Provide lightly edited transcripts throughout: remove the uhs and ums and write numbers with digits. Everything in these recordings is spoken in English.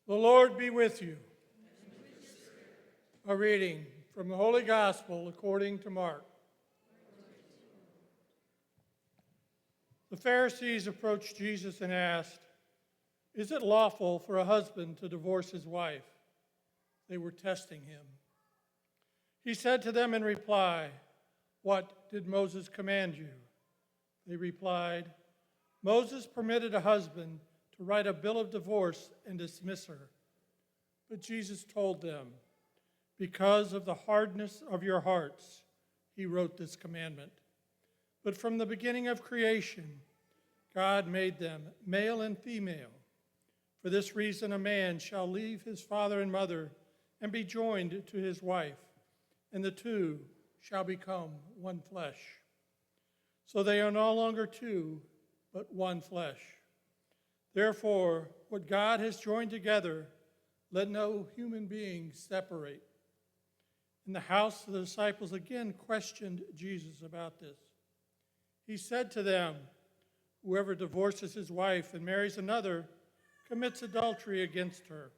The Lord be with you. A reading from the Holy Gospel according to Mark. The Pharisees approached Jesus and asked, "Is it lawful for a husband to divorce his wife?" They were testing him. He said to them in reply, "What did Moses command you?" They replied, "Moses permitted a husband to write a bill of divorce and dismiss her." But Jesus told them, "Because of the hardness of your hearts, he wrote this commandment. But from the beginning of creation, God made them male and female. For this reason, a man shall leave his father and mother and be joined to his wife, and the two shall become one flesh. So they are no longer two, but one flesh. Therefore, what God has joined together, let no human being separate." In the house, the disciples again questioned Jesus about this. He said to them, "Whoever divorces his wife and marries another commits adultery against her.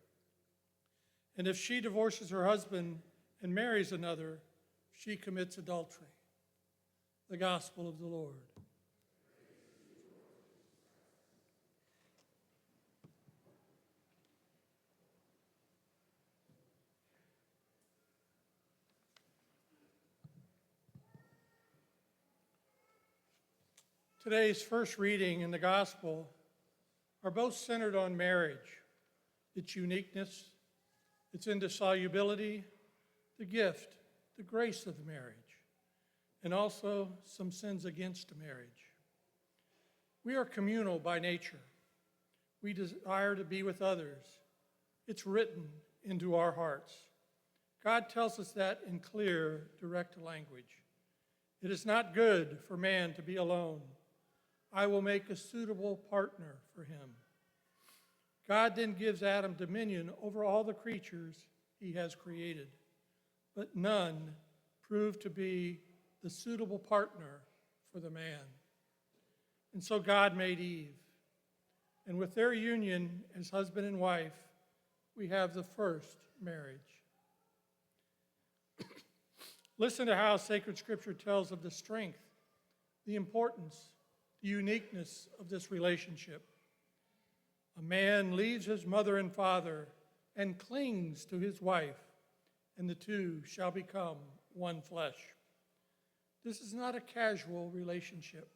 And if she divorces her husband and marries another, she commits adultery." The Gospel of the Lord. Today's first reading in the Gospel are both centered on marriage, its uniqueness, its indissolubility, the gift, the grace of marriage, and also some sins against marriage. We are communal by nature. We desire to be with others. It's written into our hearts. God tells us that in clear, direct language. "It is not good for man to be alone. I will make a suitable partner for him." God then gives Adam dominion over all the creatures he has created, but none proved to be the suitable partner for the man. And so God made Eve. And with their union as husband and wife, we have the first marriage. Listen to how sacred scripture tells of the strength, the importance, the uniqueness of this relationship. "A man leaves his mother and father and clings to his wife, and the two shall become one flesh." This is not a casual relationship.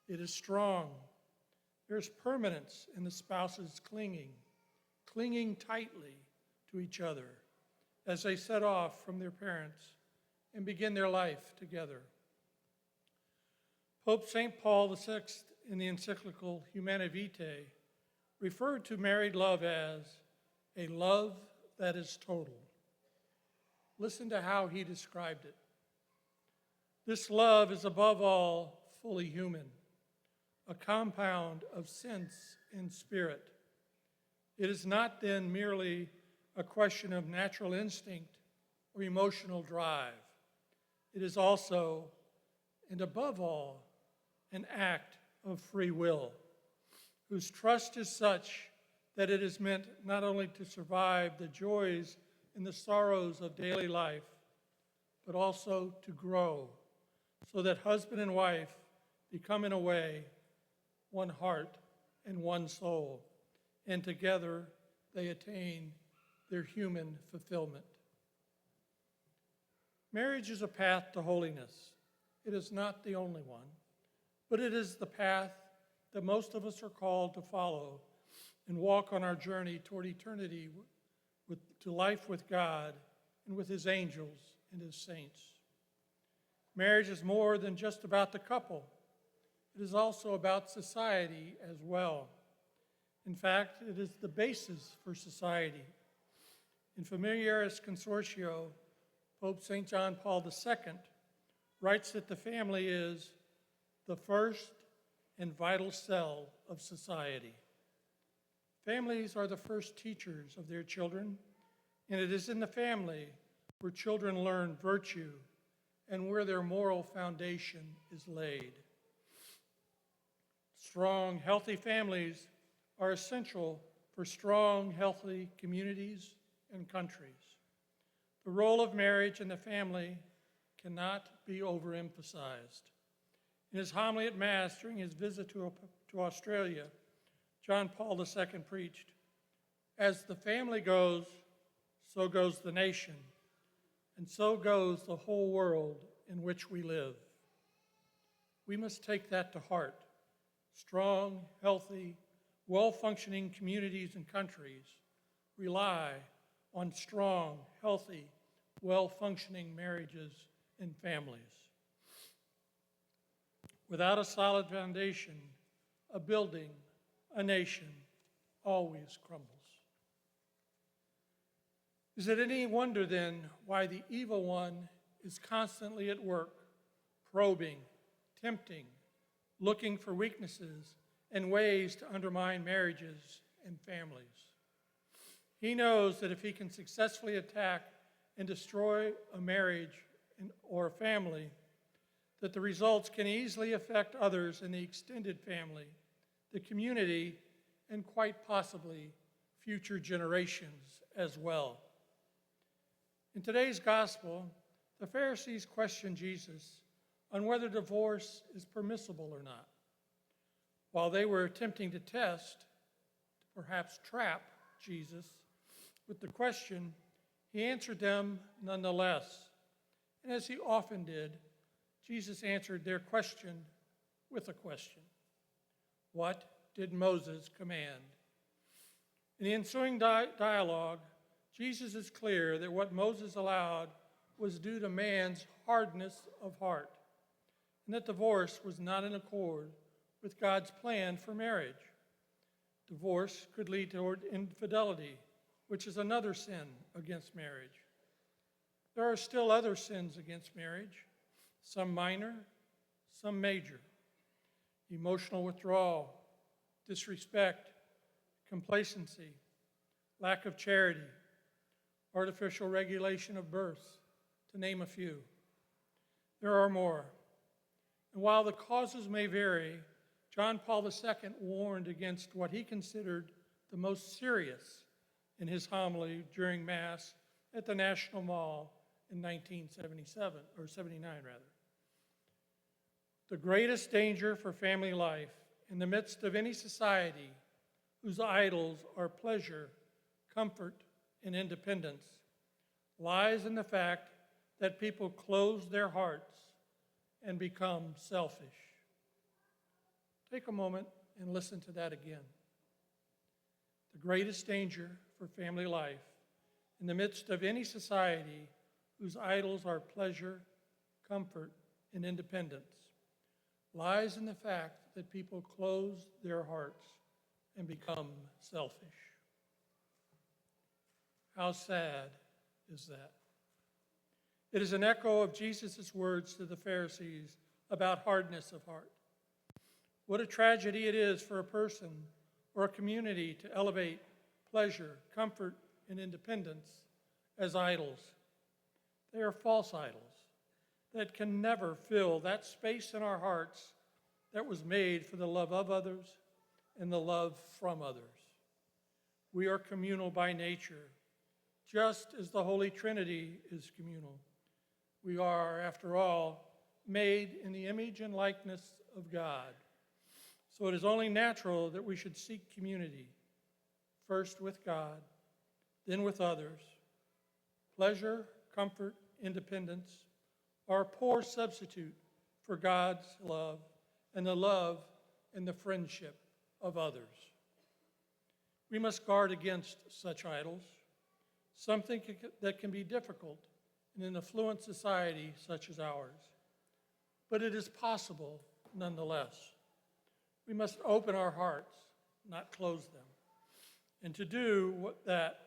It is strong. There's permanence in the spouses clinging tightly to each other as they set off from their parents and begin their life together. Pope St. Paul VI, in the encyclical Humanae Vitae, referred to married love as a love that is total. Listen to how he described it. "This love is above all fully human, a compound of sense and spirit. It is not then merely a question of natural instinct or emotional drive. It is also, and above all, an act of free will, whose trust is such that it is meant not only to survive the joys and the sorrows of daily life, but also to grow, so that husband and wife become in a way one heart and one soul, and together they attain their human fulfillment." Marriage is a path to holiness. It is not the only one, but it is the path that most of us are called to follow and walk on our journey toward eternity to life with God and with his angels and his saints. Marriage is more than just about the couple. It is also about society as well. In fact, it is the basis for society. In Familiaris Consortio, Pope St. John Paul II writes that the family is the first and vital cell of society. Families are the first teachers of their children, and it is in the family where children learn virtue and where their moral foundation is laid. Strong, healthy families are essential for for strong, healthy communities and countries. The role of marriage and the family cannot be overemphasized. In his homily at Mass during his visit to Australia, John Paul II preached, "As the family goes, so goes the nation, and so goes the whole world in which we live." We must take that to heart. Strong, healthy, well-functioning communities and countries rely on strong, healthy, well-functioning marriages and families. Without a solid foundation, a building, a nation always crumbles. Is it any wonder then why the evil one is constantly at work, probing, tempting, looking for weaknesses and ways to undermine marriages and families? He knows that if he can successfully attack and destroy a marriage or a family, that the results can easily affect others in the extended family, the community, and quite possibly future generations as well. In today's gospel, the Pharisees question Jesus on whether divorce is permissible or not. While they were attempting to test, perhaps trap Jesus with the question, he answered them nonetheless. And as he often did, Jesus answered their question with a question. What did Moses command? In the ensuing dialogue, Jesus is clear that what Moses allowed was due to man's hardness of heart, and that divorce was not in accord with God's plan for marriage. Divorce could lead toward infidelity, which is another sin against marriage. There are still other sins against marriage, some minor, some major. Emotional withdrawal, disrespect, complacency, lack of charity, artificial regulation of birth, to name a few. There are more. And while the causes may vary, John Paul II warned against what he considered the most serious in his homily during Mass at the National Mall in 79 rather. The greatest danger for family life in the midst of any society whose idols are pleasure, comfort, and independence lies in the fact that people close their hearts and become selfish. Take a moment and listen to that again. The greatest danger for family life in the midst of any society whose idols are pleasure, comfort, and independence lies in the fact that people close their hearts and become selfish. How sad is that? It is an echo of Jesus' words to the Pharisees about hardness of heart. What a tragedy it is for a person or a community to elevate pleasure, comfort, and independence as idols. They are false idols that can never fill that space in our hearts that was made for the love of others and the love from others. We are communal by nature, just as the Holy Trinity is communal. We are, after all, made in the image and likeness of God. So it is only natural that we should seek community, first with God, then with others. Pleasure, comfort, independence are a poor substitute for God's love and the love and the friendship of others. We must guard against such idols, something that can be difficult in an affluent society such as ours. But it is possible nonetheless. We must open our hearts, not close them. And to do that,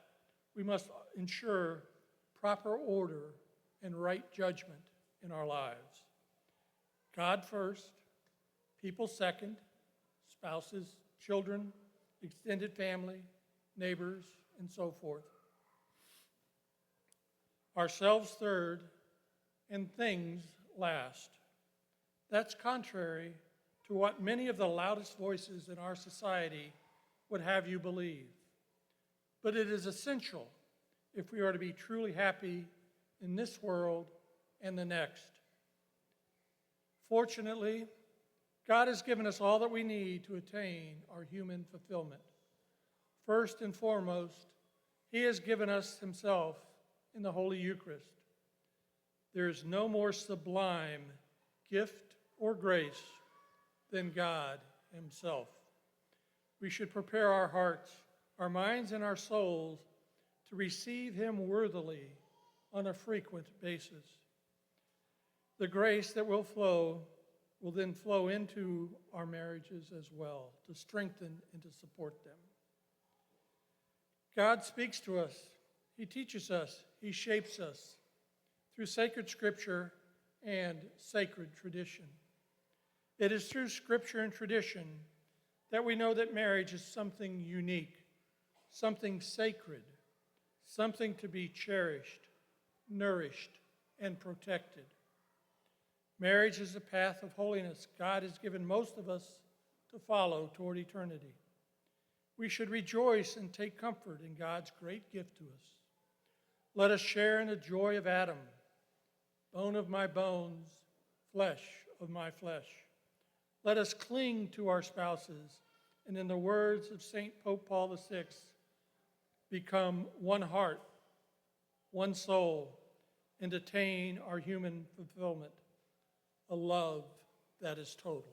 we must ensure proper order and right judgment in our lives. God first, people second, spouses, children, extended family, neighbors, and so forth. Ourselves third, and things last. That's contrary to what many of the loudest voices in our society would have you believe. but it is essential if we are to be truly happy in this world and the next. Fortunately, God has given us all that we need to attain our human fulfillment. First and foremost, He has given us Himself in the Holy Eucharist. There is no more sublime gift or grace than God Himself. We should prepare our hearts, our minds, and our souls to receive Him worthily on a frequent basis. The grace that will then flow into our marriages as well, to strengthen and to support them. God speaks to us. He teaches us. He shapes us through sacred scripture and sacred tradition. It is through scripture and tradition that we know that marriage is something unique, something sacred, something to be cherished, nourished, and protected. Marriage is a path of holiness God has given most of us to follow toward eternity. We should rejoice and take comfort in God's great gift to us. Let us share in the joy of Adam, bone of my bones, flesh of my flesh. Let us cling to our spouses, and in the words of St. Pope Paul VI, become one heart, one soul, and attain our human fulfillment, a love that is total.